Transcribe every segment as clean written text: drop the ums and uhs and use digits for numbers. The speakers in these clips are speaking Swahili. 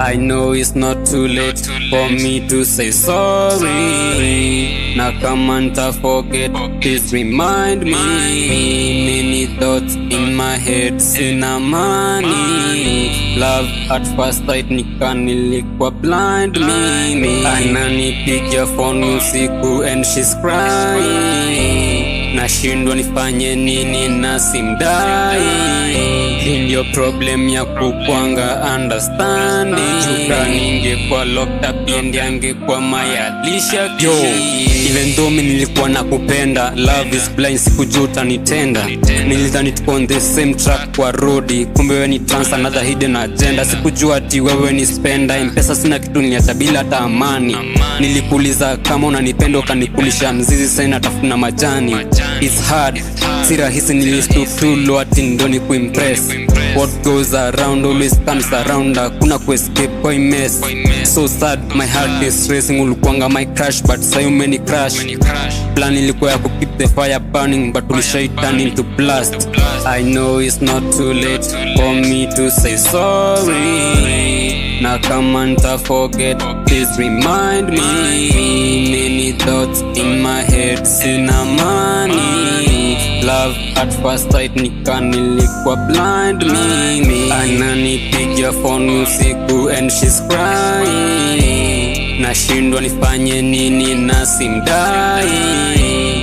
I know it's not too late for me to say sorry. Na kama nita forget, please remind me. Many thoughts in my head, sina money. Love at first sight, nilikuwa blind mimi. Ananipigia phone usiku and she's crying. Nashindwa nifanye nini na simdai. Hii ndio problem ya kukwanga understanding. Chuka ningekuwa locked up and angekuwa mayalisha ki. Yo, even though mimi nilikuwa nakupenda, love is blind, sikujua utanitenda. Nilidhani tuko on the same track kwa road, kumbe wewe ni trans, another hidden agenda. Sikujua ati wewe ni spender, mpesa sina kitu niliacha bila hata amani. Nilikuuliza kama unanipenda ukanikulisha mzizi, sasa natafuna majani. It's hard, si rahisi, nilistoop too low ati ndo ni kuimpress. What goes around always comes around, hakuna kuescape kwa mess. So sad, my heart is racing, ulikuanga my crush but say umeni crash. Plan ilikuwa ya keep the fire burning but ulishai turn into blast. I know it's not too late for me to say sorry. Na kama nita forget, please remind me. Many thoughts in my head, sina money. Love at first sight, nilikuwa blind mimi. Ananipigia phone usiku and she's crying. Nashindwa nifanye nini na simdai.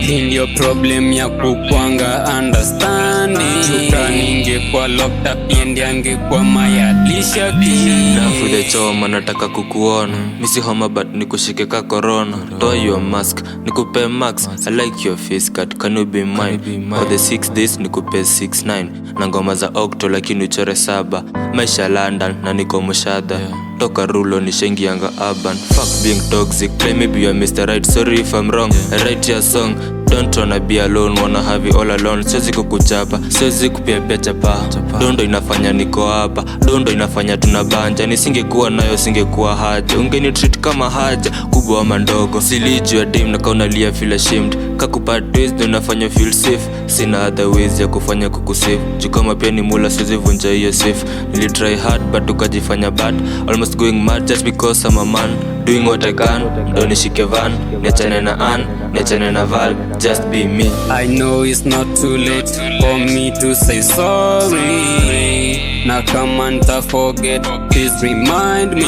Hii ndio problem ya kukwanga understanding. Chuka ningekuwa locked up and angekuwa mayalisha ki. Nafude choma nataka kukuona, misi homa but nikushike ka corona. Toa your mask, nikupe max, I like your face cut, can you be mine? For the 6 days nikupe 6-9, na ngoma za Octo lakini uchore 7. Maisha London na niko Mushada, toka rulo nishaingianga urban. Fuck being toxic, play me be your Mr. Right, sorry if I'm wrong, I write your song. Don't wanna be alone, wanna have you all alone. Siwezi kukuchapa, siwezi kupia chapa. Dondo inafanya niko hapa, dondo inafanya tunabanja. Nisingekuwa nayo singekuwa haja, ungeni treat kama haja kubwa ama ndogo. Silijua dim na kaunalia feel ashamed. Kakupa twist ndo inafanya feel safe. Sina other ways ya kufanya kukusave. Juu kama pia ni mula siwezi vunja hiyo safe. Nilitry hard but ukajifanya bad, almost going mad just because I'm a man. Doing what I can, ndo nishike van. Niachane na Ann, niachane na Val, just be me. I know it's not too late for me to say sorry. Na kama nita forget, please remind me.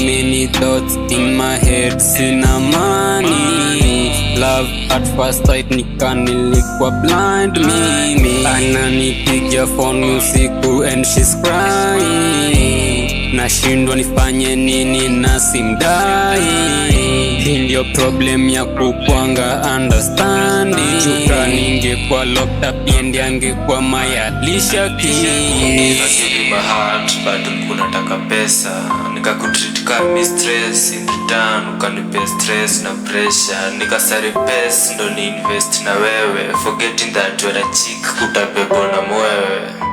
Many thoughts in my head, sina money. Love at first sight, nilikuwa blind mimi. Ananipigia phone usiku and she's crying. Nashindwa nifanye nini na simdai. Hii ndio problem ya kukwanga understanding. Chuka ningekuwa locked up and angekuwa mayalisha ki. Give my heart but unataka pesa, nikakutreat kama mistress. In return ukanipe stress na pressure, nikasari pesa ndo ni invest na wewe. Forgetting that you're a chick, utabebwa na mwewe.